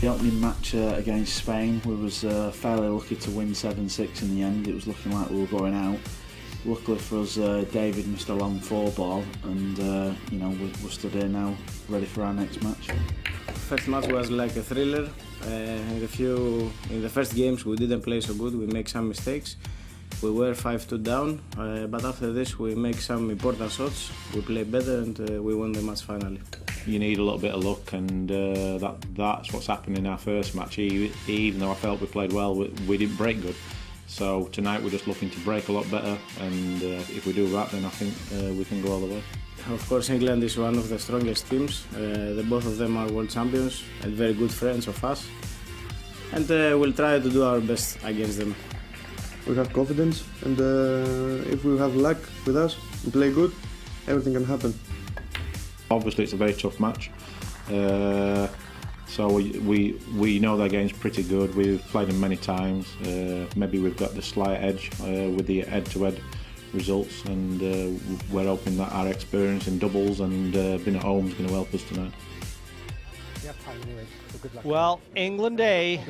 The opening match against Spain, we was fairly lucky to win 7-6 in the end. It was looking like we were going out. Luckily for us, David missed a long 4-ball, and you know, we're stood here now, ready for our next match. First match was like a thriller. In the first games we didn't play so good. We make some mistakes. We were 5-2 down, but after this we make some important shots. We play better, and we won the match finally. You need a little bit of luck, and that's what's happened in our first match. Even though I felt we played well, we didn't break good. So tonight we're just looking to break a lot better, and if we do that, then I think we can go all the way. Of course, England is one of the strongest teams. Both of them are world champions and very good friends of us. And we'll try to do our best against them. We have confidence, and if we have luck with us and play good, everything can happen. Obviously, it's a very tough match. So we know their game's pretty good. We've played them many times. Maybe we've got the slight edge with the head-to-head results, and we're hoping that our experience in doubles and being at home is going to help us tonight. Well, England A,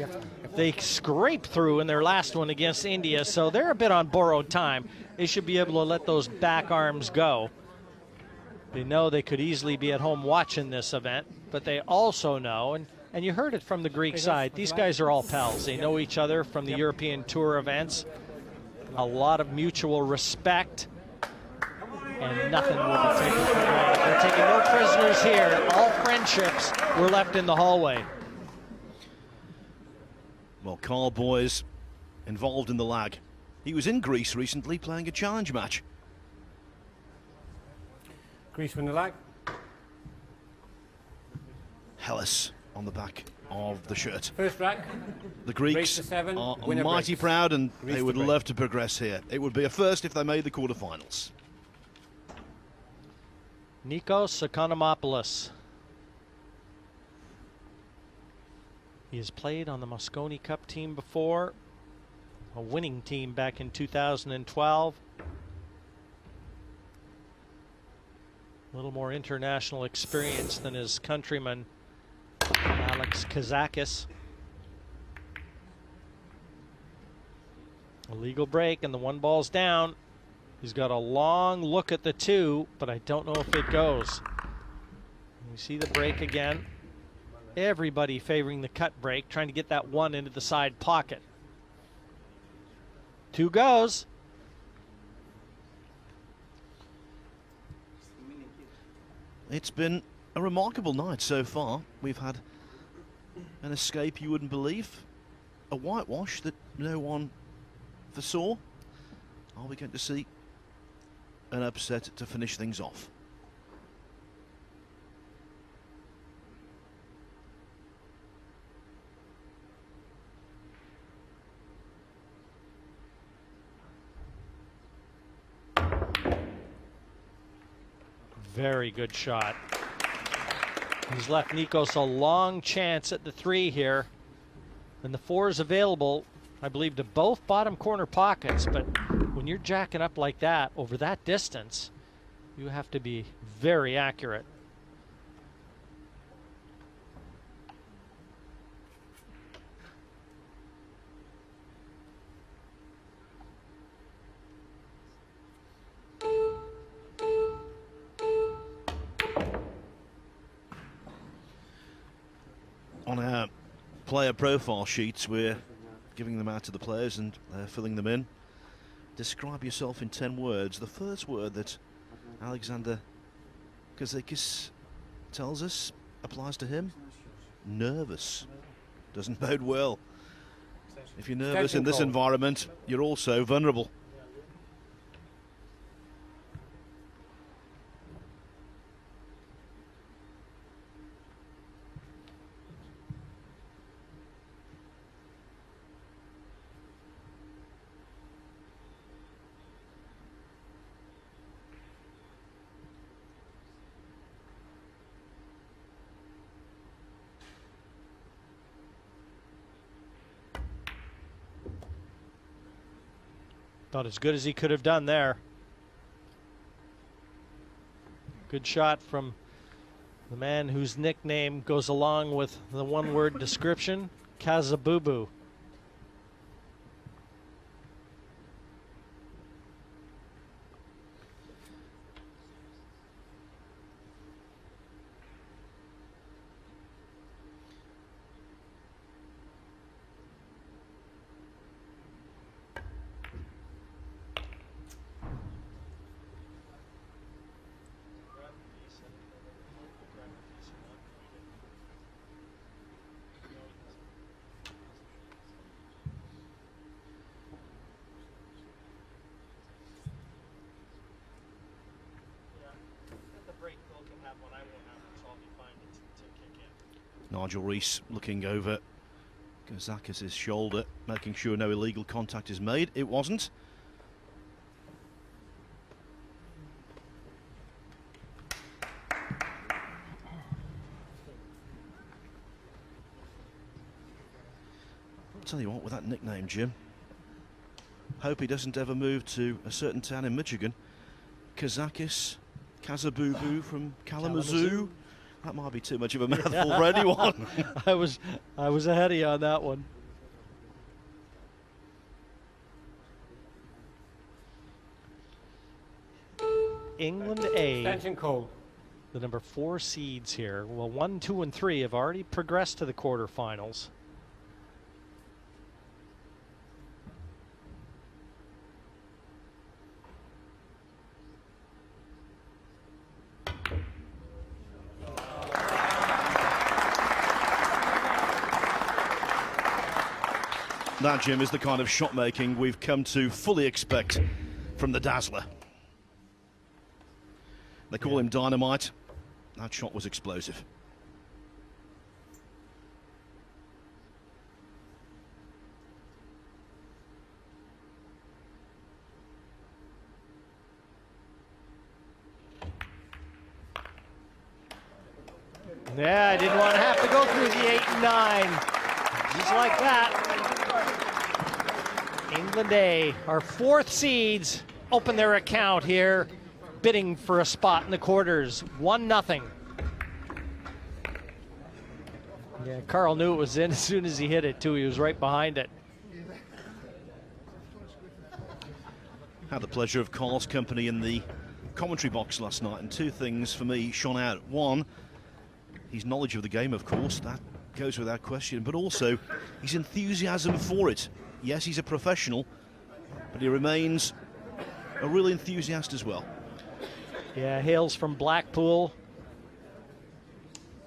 they scraped through in their last one against India, so they're a bit on borrowed time. They should be able to let those back arms go. They know they could easily be at home watching this event, but they also know, and you heard it from the Greek side, these guys are all pals. They know each other from the European Tour events. A lot of mutual respect, and nothing will be taken for granted. They're taking no prisoners here. All friendships were left in the hallway. Well, Carl Boyes involved in the lag. He was in Greece recently playing a challenge match. Greece win the lag. Hellas on the back of the shirt. First rack. The Greeks are mighty proud, and they would love to progress here. It would be a first if they made the quarterfinals. Nikos Economopoulos. He has played on the Mosconi Cup team before, a winning team back in 2012. A little more international experience than his countryman, Alex Kazakis. Illegal break, and the 1 ball's down. He's got a long look at the 2, but I don't know if it goes. You see the break again. Everybody favoring the cut break, trying to get that 1 into the side pocket. 2 goes. It's been a remarkable night so far. We've had an escape you wouldn't believe, a whitewash that no one foresaw. Are we going to see an upset to finish things off? Very good shot. He's left Nikos a long chance at the 3 here. And the 4 is available, I believe, to both bottom corner pockets. But when you're jacking up like that over that distance, you have to be very accurate. On our player profile sheets, we're giving them out to the players and they're filling them in. Describe yourself in 10 words. The first word that Alexander Kazakis tells us applies to him: nervous. Doesn't bode well. If you're nervous in this environment, you're also vulnerable. Not as good as he could have done there. Good shot from The man whose nickname goes along with the one-word description, Kazabubu. Nigel Rees looking over Kazakis' shoulder, making sure no illegal contact is made. It wasn't. I'll tell you what, with that nickname, Jim, hope he doesn't ever move to a certain town in Michigan. Kazakis, Kazabubu from Kalamazoo. That might be too much of a mouthful for anyone. I was ahead of you on that one. England A. Extension call. The number 4 seeds here. Well, 1, 2, and 3 have already progressed to the quarterfinals. That, Jim, is the kind of shot making we've come to fully expect from the Dazzler. They call him Dynamite. That shot was explosive. Yeah, I didn't want to have to go through the 8 and 9. Just like that. England A, our 4th seeds, open their account here, bidding for a spot in the quarters. 1-0. Yeah, Carl knew it was in as soon as he hit it, too. He was right behind it. Had the pleasure of Carl's company in the commentary box last night, and 2 things for me shone out. 1, his knowledge of the game, of course, that goes without question, but also his enthusiasm for it. Yes, he's a professional, but he remains a real enthusiast as well. Yeah, hails from Blackpool.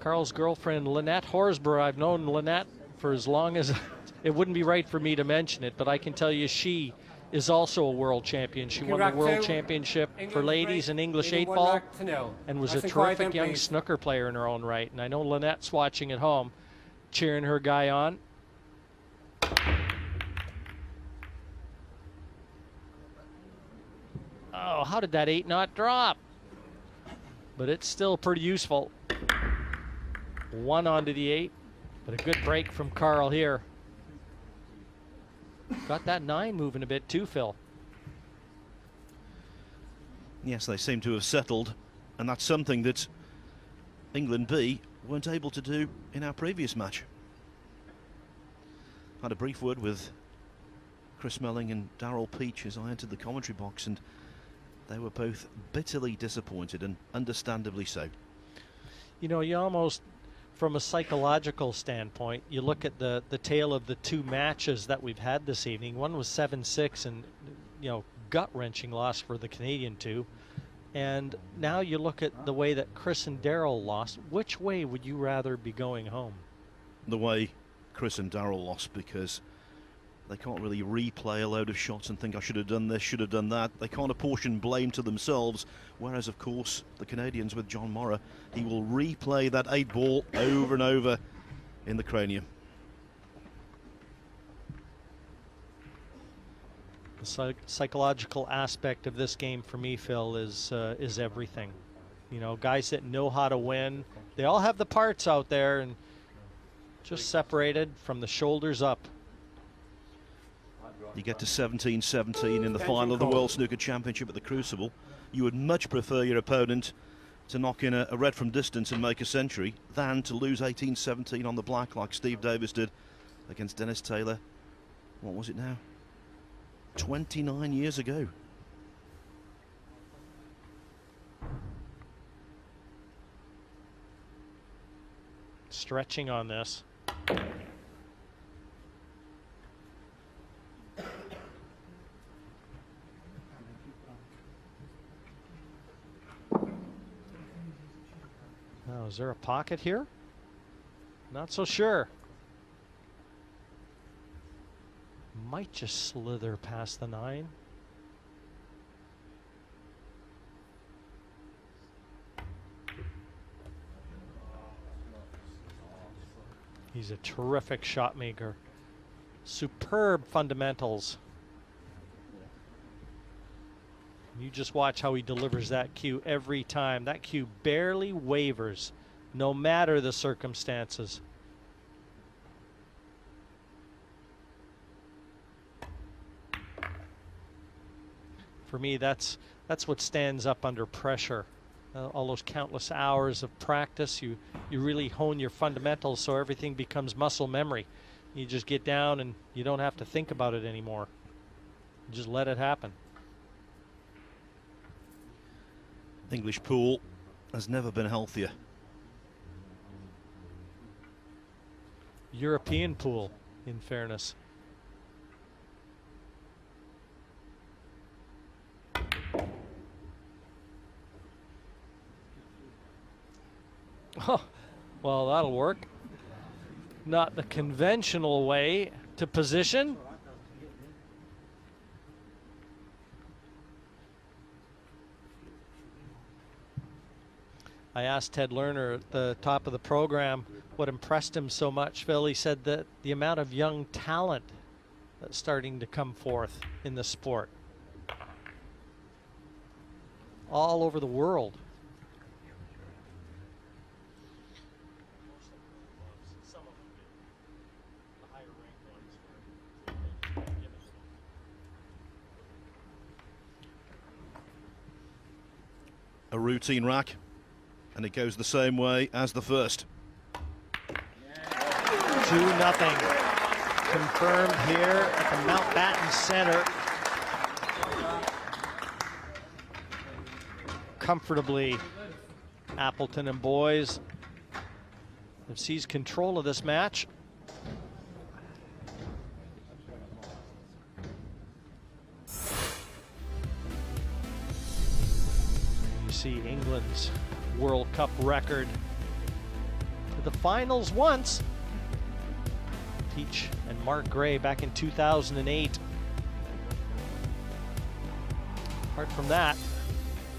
Carl's girlfriend, Lynette Horsburgh. I've known Lynette for as long as it wouldn't be right for me to mention it, but I can tell you she is also a world champion. She won the world championship for ladies in English 8-ball and was a terrific young snooker player in her own right. And I know Lynette's watching at home, cheering her guy on. Oh, how did that 8 not drop? But it's still pretty useful. 1 onto the 8, but a good break from Carl here. Got that 9 moving a bit too, Phil. Yes, they seem to have settled, and that's something that England B weren't able to do in our previous match. Had a brief word with Chris Melling and Darryl Peach as I entered the commentary box, and they were both bitterly disappointed, and understandably so. You know, you almost, from a psychological standpoint, you look at the tale of the 2 matches that we've had this evening. One was 7-6 and, you know, gut-wrenching loss for the Canadian 2. And now you look at the way that Chris and Darryl lost. Which way would you rather be going home? The way Chris and Darryl lost, because they can't really replay a load of shots and think I should have done this, should have done that. They can't apportion blame to themselves, whereas of course the Canadians with John Morra, he will replay that 8 ball over and over in the cranium. The psychological aspect of this game for me, Phil, is everything. You know, guys that know how to win, they all have the parts out there, and just separated from the shoulders up. You get to 17-17 in the final of the World Snooker Championship at the Crucible. You would much prefer your opponent to knock in a red from distance and make a century than to lose 18-17 on the black like Steve Davis did against Dennis Taylor. What was it now? 29 years ago. Stretching on this. Now, is there a pocket here? Not so sure. Might just slither past the 9. He's a terrific shot maker. Superb fundamentals. You just watch how he delivers that cue every time. That cue barely wavers, no matter the circumstances. For me, that's what stands up under pressure. All those countless hours of practice, you really hone your fundamentals so everything becomes muscle memory. You just get down and you don't have to think about it anymore. You just let it happen. English pool has never been healthier. European pool, in fairness. Oh, well, that'll work. Not the conventional way to position. I asked Ted Lerner at the top of the program what impressed him so much, Phil. He said that the amount of young talent that's starting to come forth in the sport. All over the world. A routine rack, and it goes the same way as the first. 2-0. Confirmed here at the Mountbatten Center. Comfortably, Appleton and boys have seized control of this match. See England's World Cup record to the finals once. Teach and Mark Gray back in 2008. Apart from that,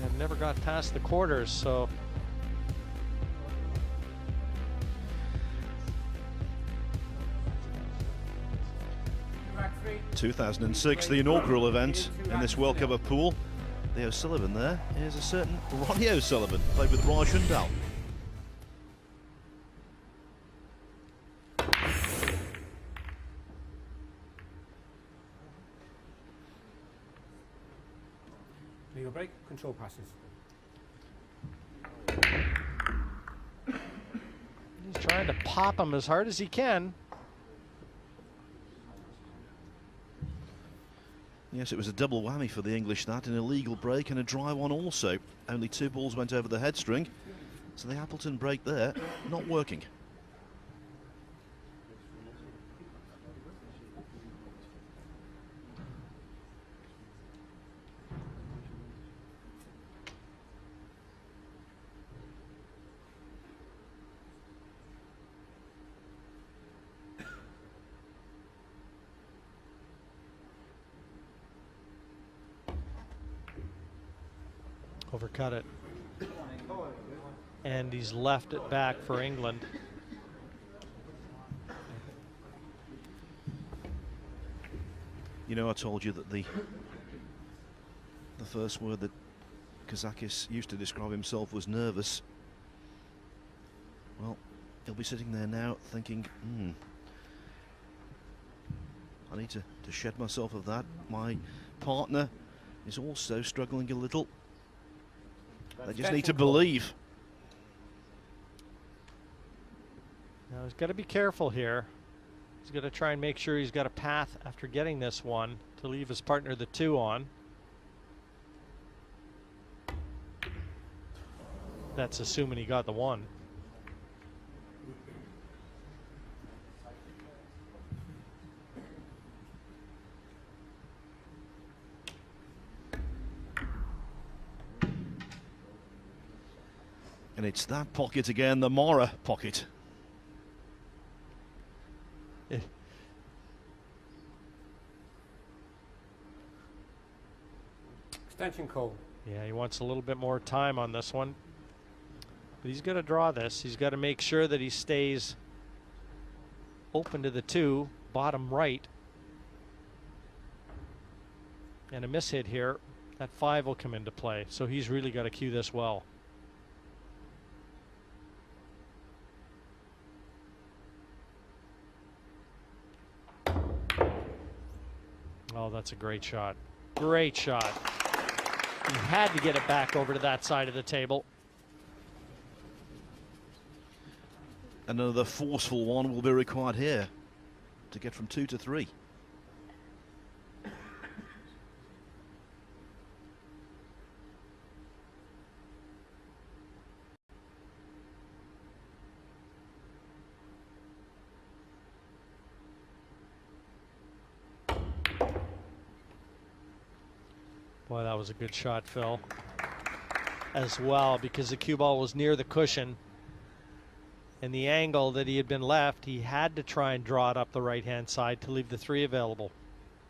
they've never got past the quarters, so 2006, the inaugural event in this World Cup of pool. The O'Sullivan there is a certain Ronnie O'Sullivan, played with Raj Hundal. Legal break, control passes. he's trying to pop him as hard as he can. Yes, it was a double whammy for the English, that, an illegal break and a dry one also. Only 2 balls went over the head string, so the Appleton break there, not working. Overcut it. And he's left it back for England. You know, I told you that the first word that Kazakis used to describe himself was nervous. Well, he'll be sitting there now thinking, I need to shed myself of that. My partner is also struggling a little. They just need to believe. Now he's got to be careful here. He's got to try and make sure he's got a path after getting this one to leave his partner the 2 on. That's assuming he got the 1. And it's that pocket again, the Mora pocket. Extension call. Yeah, he wants a little bit more time on this one. But he's got to draw this. He's got to make sure that he stays open to the 2, bottom right. And a mishit here. That 5 will come into play. So he's really got to cue this well. Oh, that's a great shot. Great shot. He had to get it back over to that side of the table. Another forceful one will be required here to get from 2 to 3. Boy, that was a good shot, Phil. As well, because the cue ball was near the cushion. And the angle that he had been left, he had to try and draw it up the right-hand side to leave the 3 available.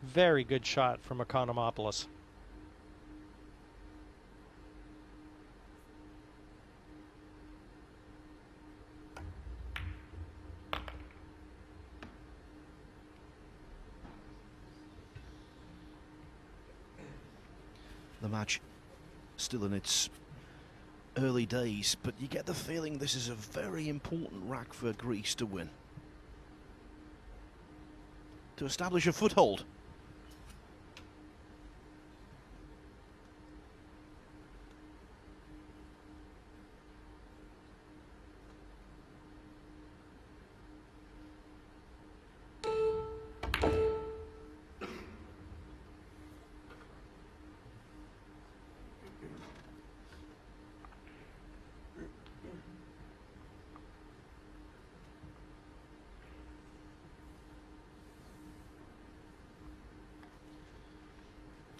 Very good shot from Economopoulos. The match still in its early days, but you get the feeling this is a very important rack for Greece to win, to establish a foothold.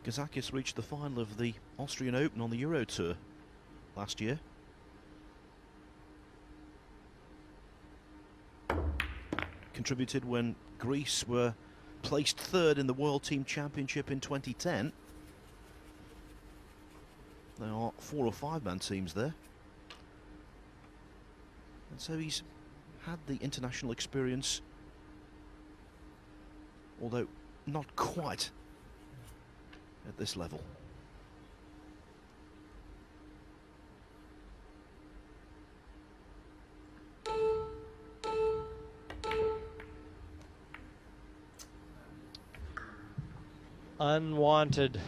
Gazakis reached the final of the Austrian Open on the Euro Tour last year. Contributed when Greece were placed 3rd in the World Team Championship in 2010. There are 4 or 5-man teams there. And so he's had the international experience, although not quite at this level. Unwanted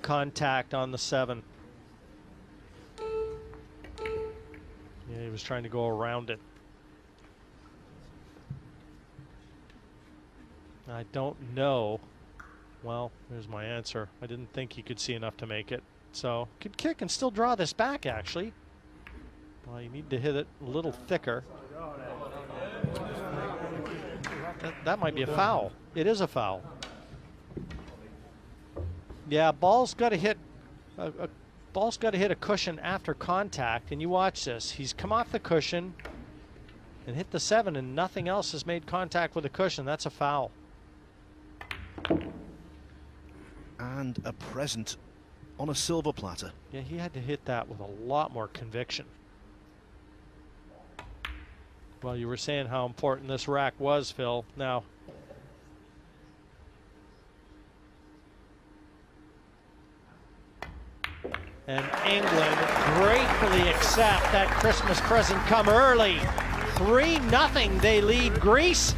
contact on the 7. Yeah, he was trying to go around it. I don't know. Well, here's my answer. I didn't think he could see enough to make it. So, could kick and still draw this back, actually. Well, you need to hit it a little thicker. That might be a foul. It is a foul. Yeah, ball's got to hit a cushion after contact, and you watch this. He's come off the cushion and hit the 7, and nothing else has made contact with the cushion. That's a foul. And a present on a silver platter. Yeah, he had to hit that with a lot more conviction. Well, you were saying how important this rack was, Phil. Now, and England gratefully accept that Christmas present come early. 3-0 they lead Greece.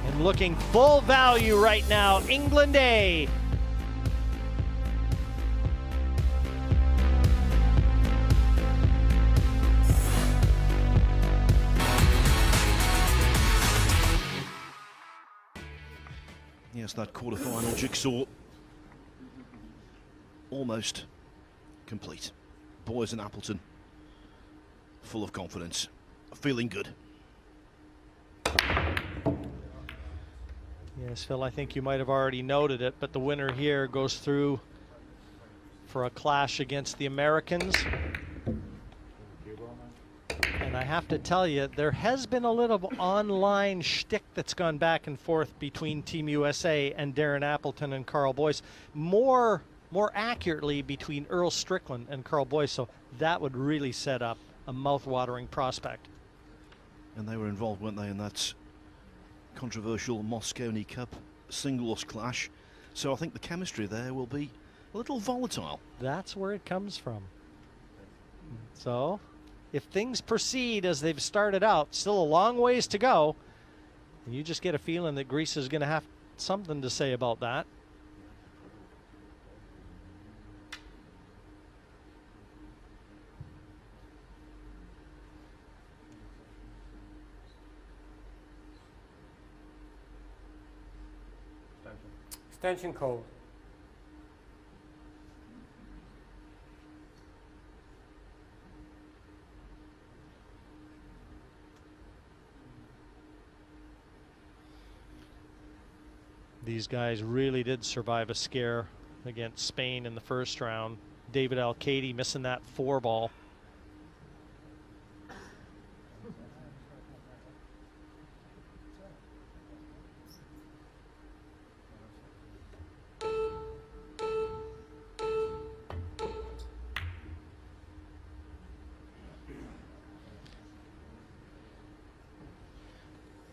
And looking full value right now, England A. Yes, that quarter-final jigsaw almost complete. Boys in Appleton, full of confidence, feeling good. Yes, Phil, I think you might have already noted it, but the winner here goes through for a clash against the Americans. And I have to tell you, there has been a little online shtick that's gone back and forth between Team USA and Darren Appleton and Carl Boyce. More accurately between Earl Strickland and Carl Boyce, so that would really set up a mouth-watering prospect. And they were involved, weren't they, in that controversial Mosconi Cup singles clash. So I think the chemistry there will be a little volatile. That's where it comes from. So if things proceed as they've started out, still a long ways to go, and you just get a feeling that Greece is going to have something to say about that. Extension code. These guys really did survive a scare against Spain in the first round. David Al-Kaidi missing that 4-ball.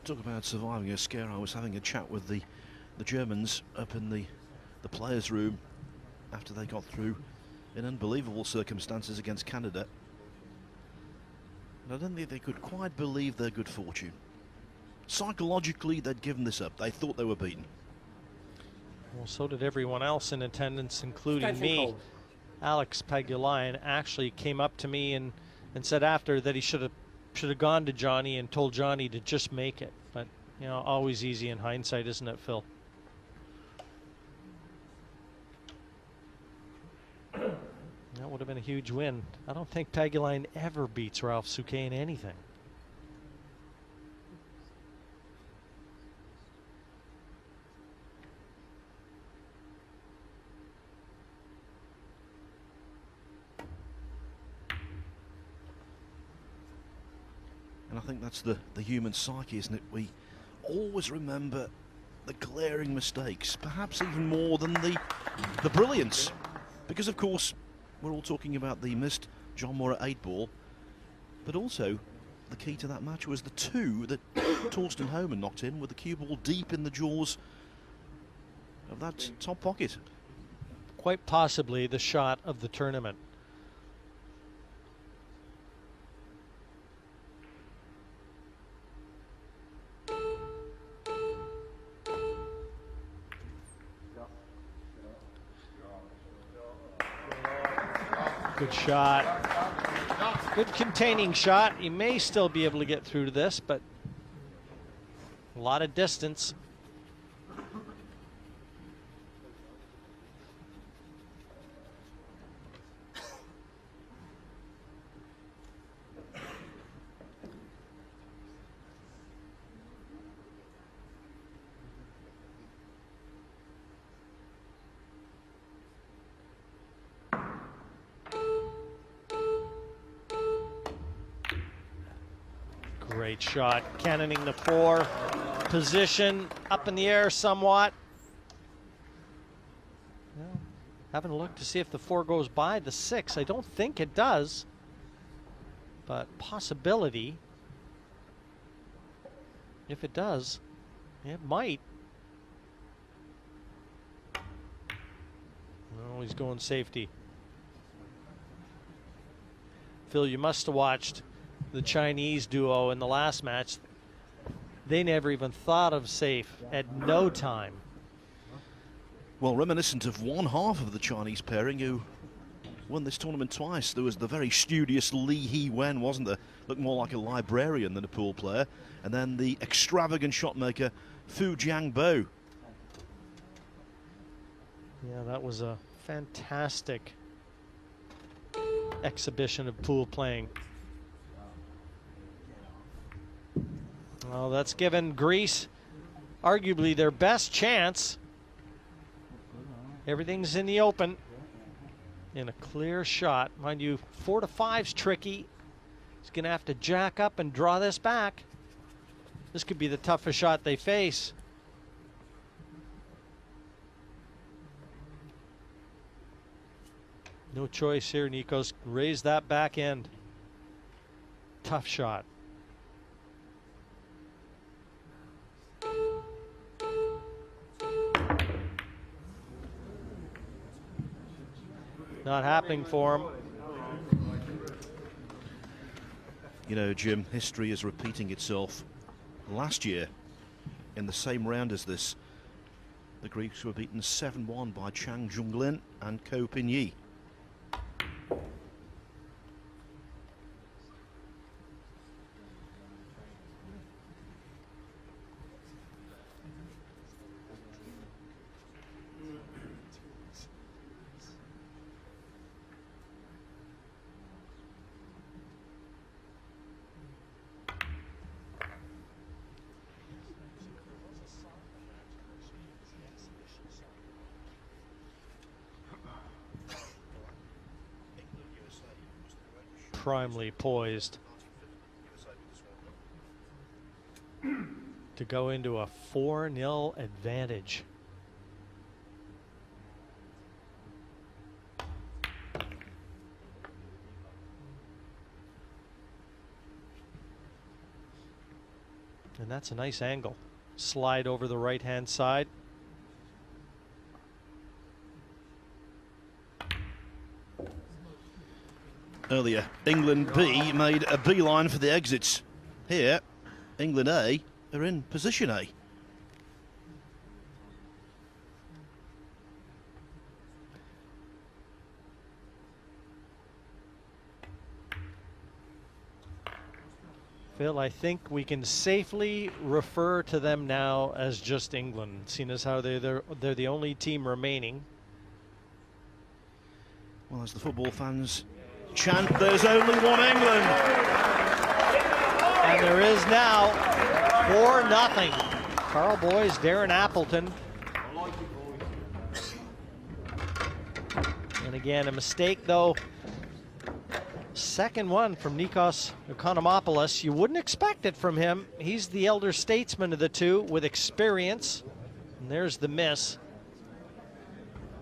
Talk about surviving a scare. I was having a chat with the Germans up in the players' room after they got through in unbelievable circumstances against Canada. And I don't think they could quite believe their good fortune. Psychologically, they'd given this up. They thought they were beaten. Well, so did everyone else in attendance, including Extension me. code. Alex Pagulayan actually came up to me and said after that he should have gone to Johnny and told Johnny to just make it. But, you know, always easy in hindsight, isn't it, Phil? That would have been a huge win. I don't think Pagulayan ever beats Ralph Souquet in anything. And I think that's the human psyche, isn't it? We always remember the glaring mistakes, perhaps even more than the brilliance. Because, of course, we're all talking about the missed John Moore 8-ball, but also the key to that match was the 2 that Torsten Homan knocked in with the cue ball deep in the jaws of that top pocket. Quite possibly the shot of the tournament. Good shot. Good containing shot. He may still be able to get through to this, but a lot of distance. Great shot, cannoning the 4, position up in the air somewhat. Well, having a look to see if the 4 goes by the 6. I don't think it does, but possibility. If it does, it might. Oh, he's going safety. Phil, you must have watched the Chinese duo in the last match. They never even thought of safe at no time. Well, reminiscent of one half of the Chinese pairing who won this tournament twice. There was the very studious Li He-wen, wasn't there? Looked more like a librarian than a pool player. And then the extravagant shot maker Fu Jiangbo. Yeah, that was a fantastic exhibition of pool playing. Well, that's given Greece arguably their best chance. Everything's in the open. In a clear shot. Mind you, 4 to 5's tricky. He's going to have to jack up and draw this back. This could be the toughest shot they face. No choice here, Nikos. Raise that back end. Tough shot. Not happening for him. You know, Jim, history is repeating itself. Last year, in the same round as this, the Greeks were beaten 7-1 by Chang Junglin and Ko Pin-yi. Primely poised to go into a 4-0 advantage. And that's a nice angle. Slide over the right-hand side. Earlier, England B made a beeline for the exits. Here, England A are in position A. Phil, I think we can safely refer to them now as just England, seeing as how they're the only team remaining. Well, as the football fans chant, there's only one England. And there is now 4-0. Carl Boyes, Darren Appleton. And again, a mistake though. Second one from Nikos Economopoulos. You wouldn't expect it from him. He's the elder statesman of the two with experience. And there's the miss.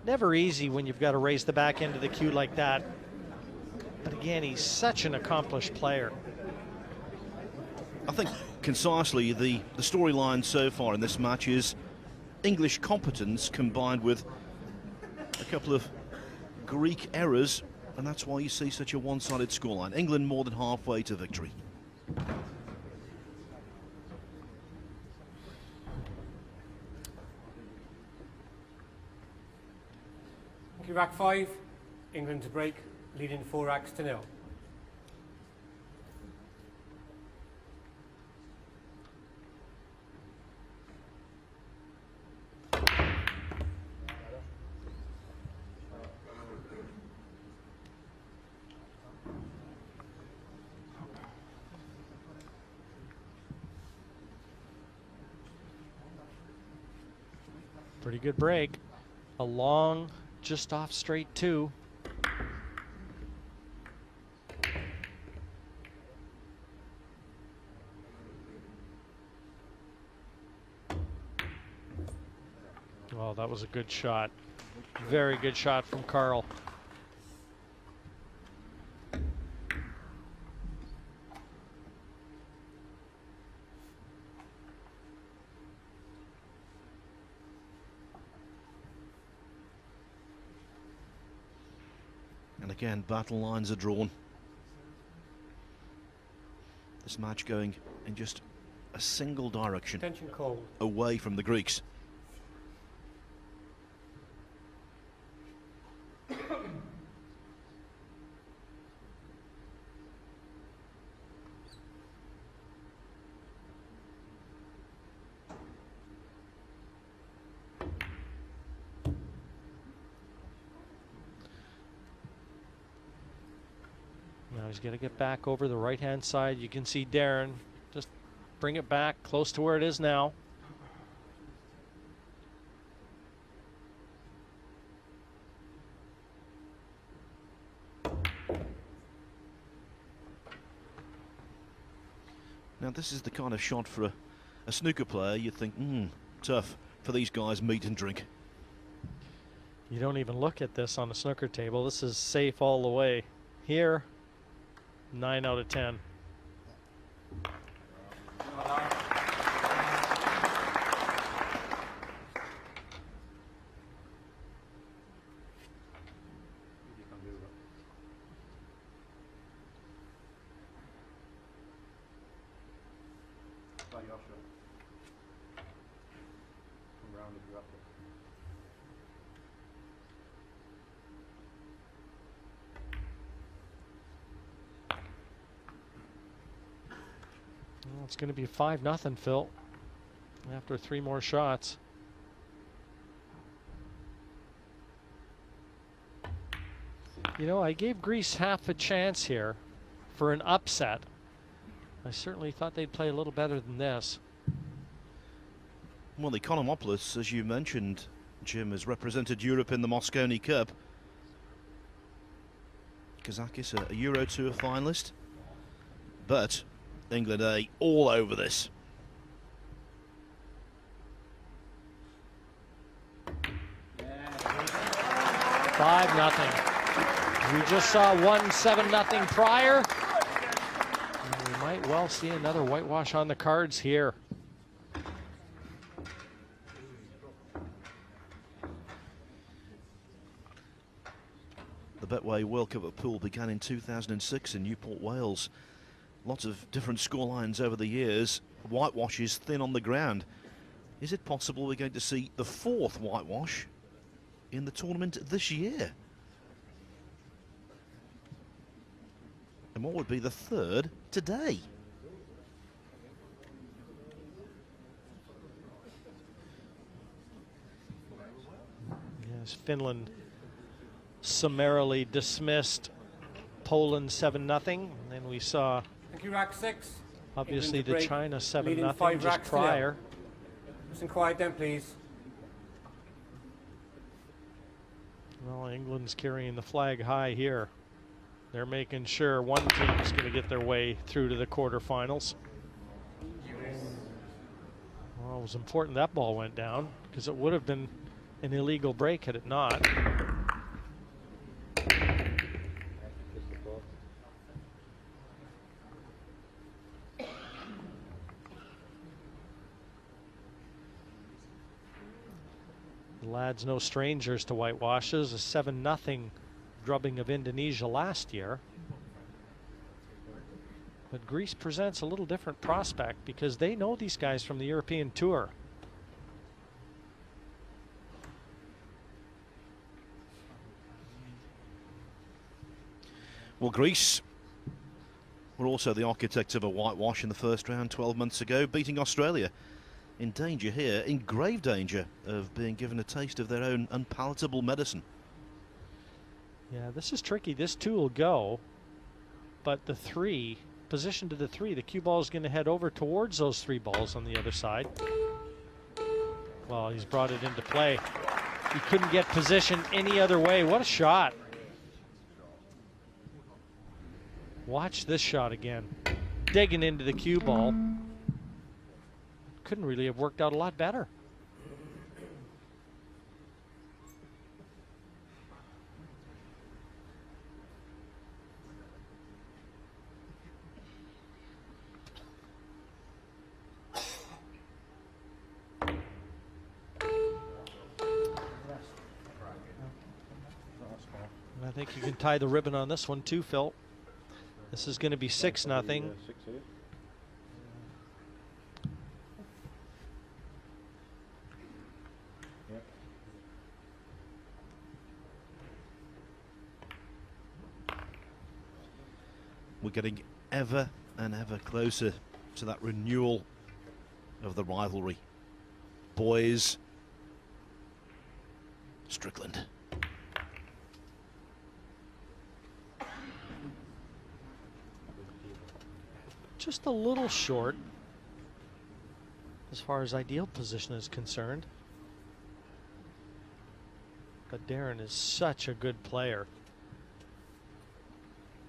Never easy when you've got to raise the back end of the cue like that. But again, he's such an accomplished player. I think concisely the storyline so far in this match is English competence combined with a couple of Greek errors, and that's why you see such a one-sided scoreline. England more than halfway to victory. Rack 5, England to break, leading 4-0. Pretty good break. A long, just off straight 2. Oh, that was a good shot. Very good shot from Carl. And again, battle lines are drawn. This match going in just a single direction, Attention call. away from the Greeks. he's got to get back over the right-hand side. You can see Darren just bring it back close to where it is now. Now this is the kind of shot for a snooker player you'd think, tough for these guys, meat and drink. You don't even look at this on a snooker table. This is safe all the way. Here, 9 out of 10. It's going to be 5-0, Phil, after 3 more shots. You know, I gave Greece half a chance here for an upset. I certainly thought they'd play a little better than this. Well, Economopoulos, as you mentioned, Jim, has represented Europe in the Mosconi Cup. Kazakis, a Euro Tour finalist. But England A all over this. Yeah. 5-0. We just saw 7-0 prior. And we might well see another whitewash on the cards here. The Betway World Cup at Pool began in 2006 in Newport, Wales. Lots of different scorelines over the years. Whitewash is thin on the ground. Is it possible we're going to see the 4th whitewash in the tournament this year? And what would be the 3rd today? Yes, Finland summarily dismissed Poland 7-0. And then we saw, Thank you, rack 6. obviously, England the break, China leading 7-0 5 just racks to nil. prior. Listen quiet then, please. Well, England's carrying the flag high here. They're making sure one team's going to get their way through to the quarterfinals. Well, it was important that ball went down because it would have been an illegal break had it not. The lads no strangers to whitewashes. A 7-0 drubbing of Indonesia last year. But Greece presents a little different prospect because they know these guys from the European Tour. Well, Greece were also the architects of a whitewash in the first round 12 months ago, beating Australia. In danger here, in grave danger of being given a taste of their own unpalatable medicine. Yeah, this is tricky. This 2 will go, but the 3, position to the 3, the cue ball is going to head over towards those 3 balls on the other side. Well, he's brought it into play. He couldn't get position any other way. What a shot. Watch this shot again. Digging into the cue ball. Couldn't really have worked out a lot better. I think you can tie the ribbon on this one too, Phil. This is going to be 6-0. We're getting ever and ever closer to that renewal of the rivalry. Boys, Strickland. just a little short as far as ideal position is concerned. But Darren is such a good player.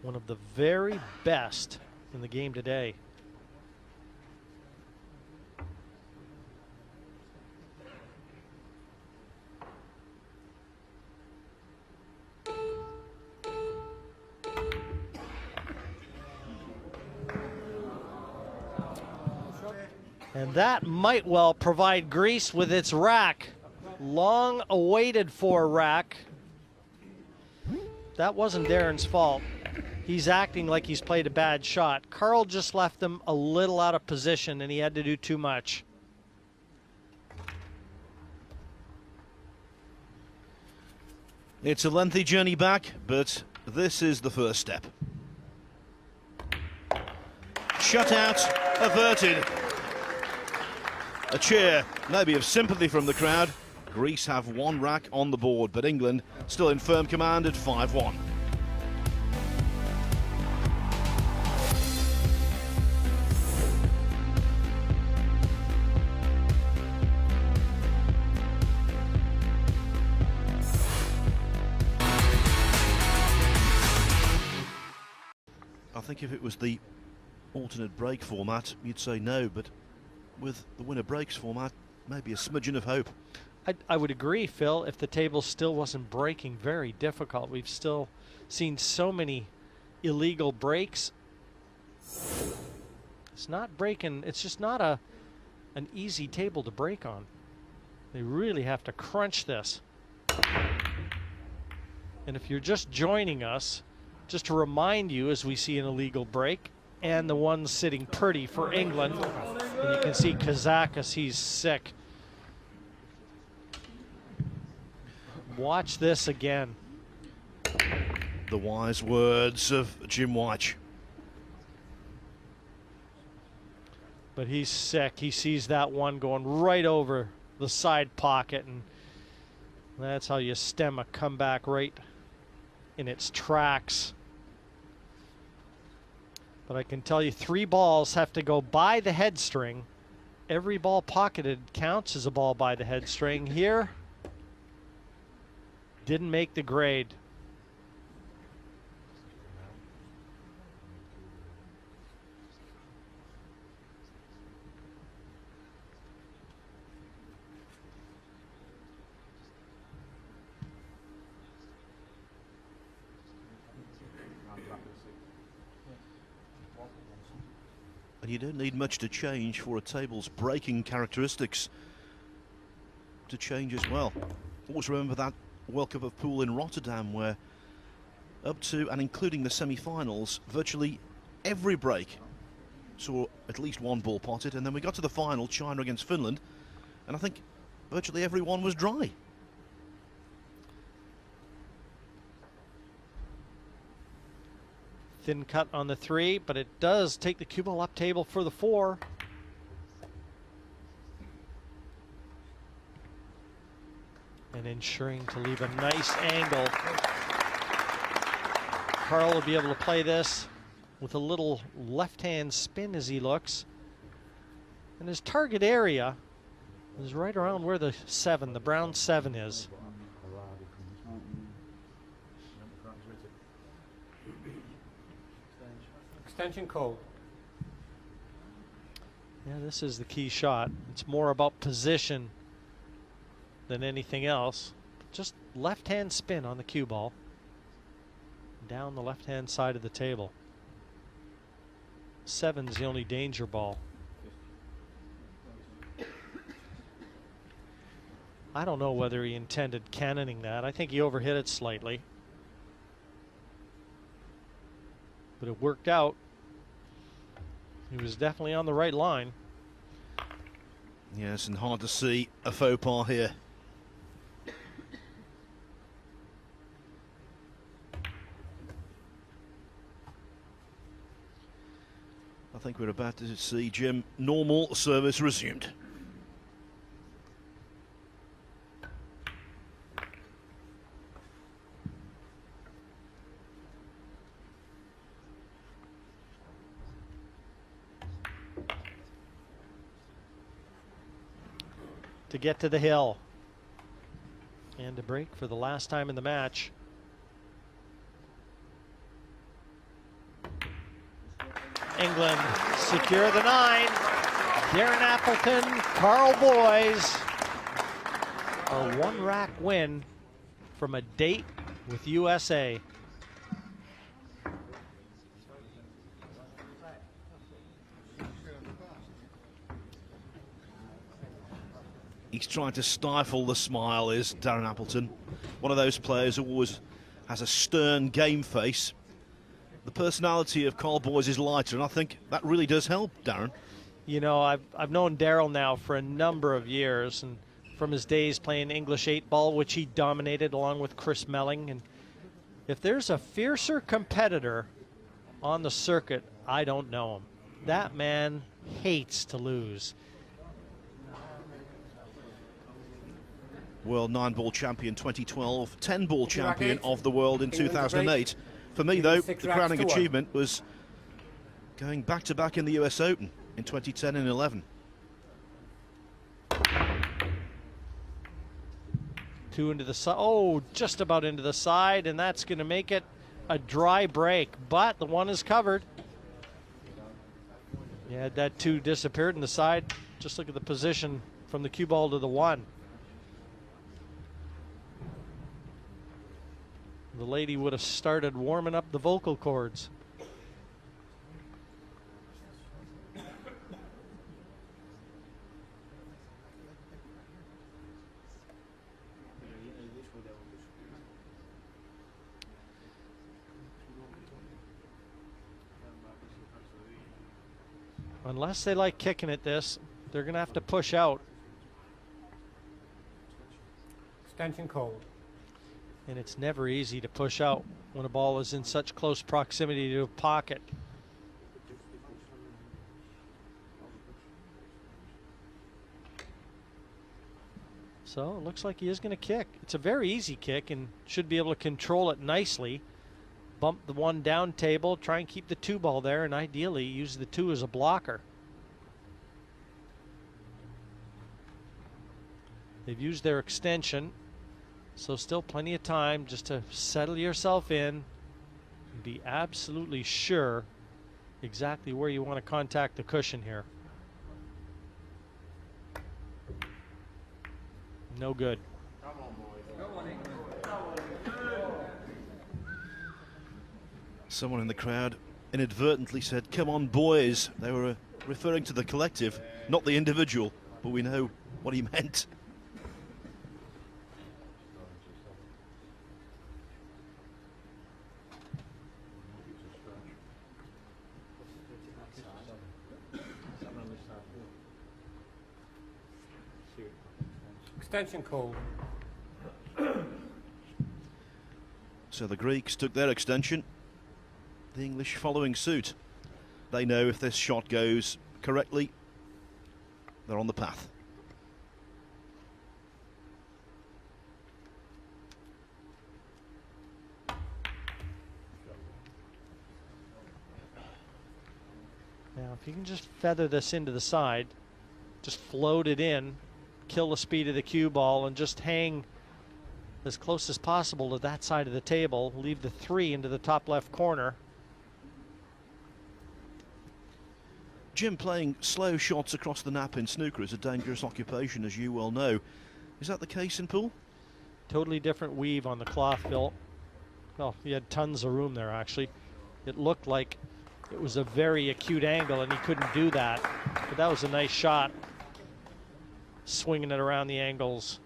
One of the very best in the game today. And that might well provide Greece with its rack. Long awaited for rack. That wasn't Darren's fault. He's acting like he's played a bad shot. Carl just left him a little out of position and he had to do too much. It's a lengthy journey back, but this is the first step. Shutout averted. A cheer, maybe of sympathy from the crowd. Greece have one rack on the board, but England still in firm command at 5-1. I think if it was the alternate break format, you'd say no, but with the winner breaks format, maybe a smidgen of hope. I would agree, Phil, if the table still wasn't breaking. Very difficult. We've still seen so many illegal breaks. It's not breaking. It's just not an easy table to break on. They really have to crunch this. And if you're just joining us, just to remind you, as we see an illegal break, and the one sitting pretty for England, and you can see Kazakis, he's sick. Watch this again. The wise words of Jim White. But he's sick. He sees that one going right over the side pocket, and that's how you stem a comeback right in its tracks. But I can tell you 3 balls have to go by the head string. Every ball pocketed counts as a ball by the head string. Here, didn't make the grade. And you don't need much to change for a table's breaking characteristics to change as well. Always remember that World Cup of Pool in Rotterdam, where up to and including the semi-finals, virtually every break saw at least one ball potted, and then we got to the final, China against Finland, and I think virtually everyone was dry. Thin cut on the 3, but it does take the cue ball up table for the 4. And ensuring to leave a nice angle. Carl will be able to play this with a little left-hand spin as he looks. And his target area is right around where the 7, the brown 7 is. Extension code. Yeah, this is the key shot. It's more about position than anything else. Just left-hand spin on the cue ball. Down the left-hand side of the table. 7's the only danger ball. I don't know whether he intended cannoning that. I think he overhit it slightly. But it worked out. He was definitely on the right line. Yes, and hard to see a faux pas here. I think we're about to see, Jim, normal service resumed. to get to the hill. And to break for the last time in the match. England secure the 9. Darren Appleton, Carl Boyes. A one-rack win from a date with USA. He's trying to stifle the smile, is Darren Appleton. One of those players who always has a stern game face. The personality of Carl Boyes is lighter, and I think that really does help, Darren. You know, I've known Daryl now for a number of years, and from his days playing English 8-ball, which he dominated along with Chris Melling. And if there's a fiercer competitor on the circuit, I don't know him. That man hates to lose. World 9-ball champion 2012, 10-ball champion of the world in 2008. For me, though, the crowning achievement was going back-to-back in the US Open in 2010 and 11. 2 into the side. Oh, just about into the side, and that's going to make it a dry break. But the 1 is covered. Yeah, that 2 disappeared in the side. Just look at the position from the cue ball to the 1. The lady would have started warming up the vocal cords. Unless they like kicking at this, they're going to have to push out. Extension called. And it's never easy to push out when a ball is in such close proximity to a pocket. So it looks like he is going to kick. It's a very easy kick and should be able to control it nicely. Bump the 1 down table, try and keep the 2 ball there, and ideally use the 2 as a blocker. They've used their extension. So still plenty of time just to settle yourself in and be absolutely sure exactly where you want to contact the cushion here. No good. Someone in the crowd inadvertently said, "Come on, boys." They were referring to the collective, not the individual, but we know what he meant. Extension call. So the Greeks took their extension, the English following suit. They know if this shot goes correctly, they're on the path. Now, if you can just feather this into the side, just float it in, kill the speed of the cue ball, and just hang as close as possible to that side of the table. Leave the 3 into the top left corner. Jim, playing slow shots across the nap in snooker is a dangerous occupation, as you well know. Is that the case in pool? Totally different weave on the cloth, Phil. Well, he had tons of room there, actually. It looked like it was a very acute angle, and he couldn't do that. But that was a nice shot, swinging it around the angles.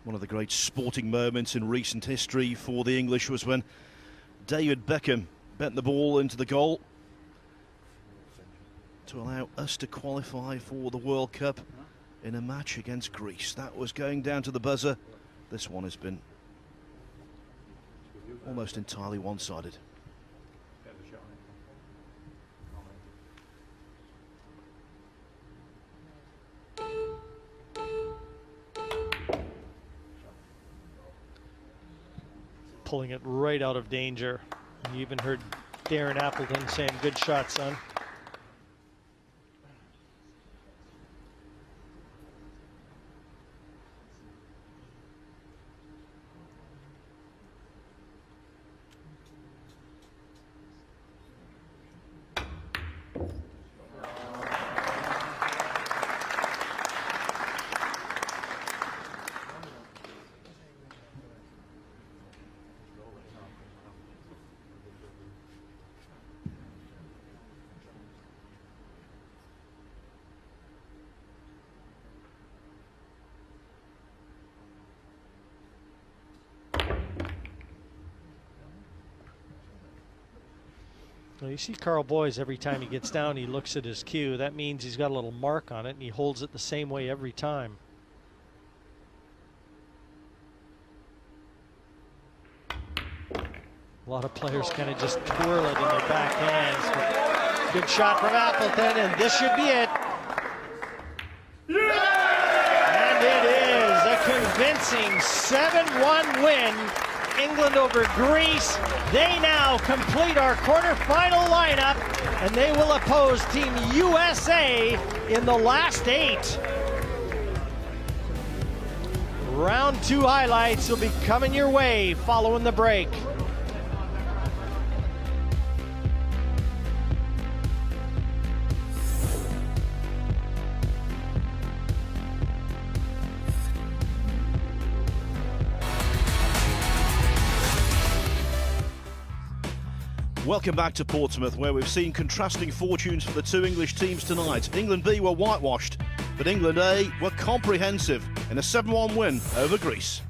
One of the great sporting moments in recent history for the English was when David Beckham bent the ball into the goal to allow us to qualify for the World Cup in a match against Greece. That was going down to the buzzer. This one has been almost entirely one-sided. Pulling it right out of danger. You even heard Darren Appleton saying, "Good shot, son." Well, you see Carl Boys every time he gets down, he looks at his cue. That means he's got a little mark on it, and he holds it the same way every time. A lot of players kind of just twirl it in their back hands. Good shot from Appleton, and this should be it. And it is a convincing 7-1 win. England over Greece. They now complete our quarterfinal lineup, and they will oppose Team USA in the last 8. Round 2 highlights will be coming your way following the break. Welcome back to Portsmouth, where we've seen contrasting fortunes for the two English teams tonight. England B were whitewashed, but England A were comprehensive in a 7-1 win over Greece.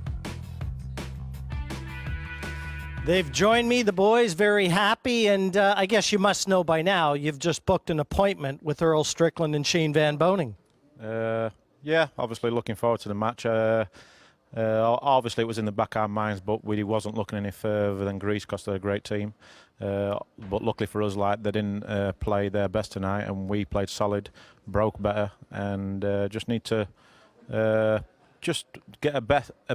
They've joined me, the boys, very happy, and I guess you must know by now you've just booked an appointment with Earl Strickland and Shane Van Boening. Yeah, obviously looking forward to the match. Obviously it was in the back of our minds, but we wasn't looking any further than Greece because they're a great team. But luckily for us, like, they didn't play their best tonight, and we played solid, broke better, and just need to just get a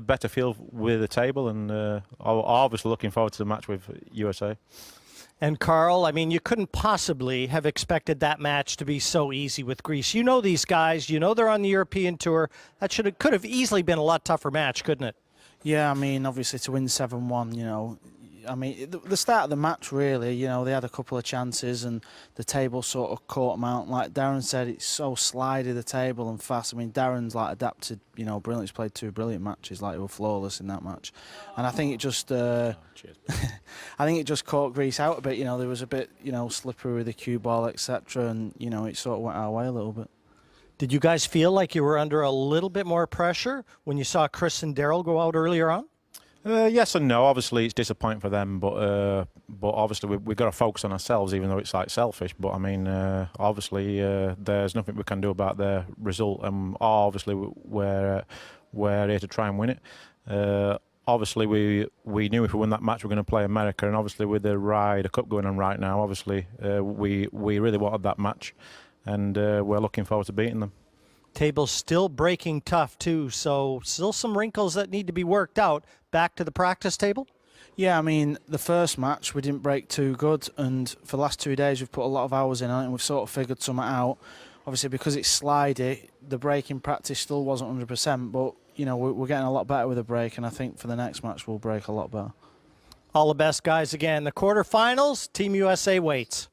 better feel with the table, and obviously looking forward to the match with USA. And Carl, I mean, you couldn't possibly have expected that match to be so easy with Greece. You know these guys, you know they're on the European tour. That could have easily been a lot tougher match, couldn't it? Yeah, I mean, obviously to win 7-1, you know, I mean, the start of the match, really, you know, they had a couple of chances and the table sort of caught them out. Like Darren said, it's so slidey, the table, and fast. I mean, Darren's, like, adapted, you know, brilliant. He's played 2 brilliant matches, like, he was flawless in that match. And I think it just, I think it just caught Greece out a bit. You know, there was a bit, you know, slippery with the cue ball, etc. And, you know, it sort of went our way a little bit. Did you guys feel like you were under a little bit more pressure when you saw Chris and Daryl go out earlier on? Yes and no. Obviously, it's disappointing for them, but obviously we've got to focus on ourselves, even though it's like selfish. But I mean, obviously, there's nothing we can do about their result, and obviously we're here to try and win it. Obviously, we knew if we win that match, we're going to play America, and obviously with the Ryder Cup going on right now, obviously we really wanted that match, and we're looking forward to beating them. Table's still breaking tough too, so still some wrinkles that need to be worked out. Back to the practice table? Yeah, I mean, the first match we didn't break too good, and for the last 2 days we've put a lot of hours in on it, and we've sort of figured something out. Obviously, because it's slidey, the break in practice still wasn't 100%, but, you know, we're getting a lot better with the break, and I think for the next match we'll break a lot better. All the best, guys. Again, the quarterfinals, Team USA waits.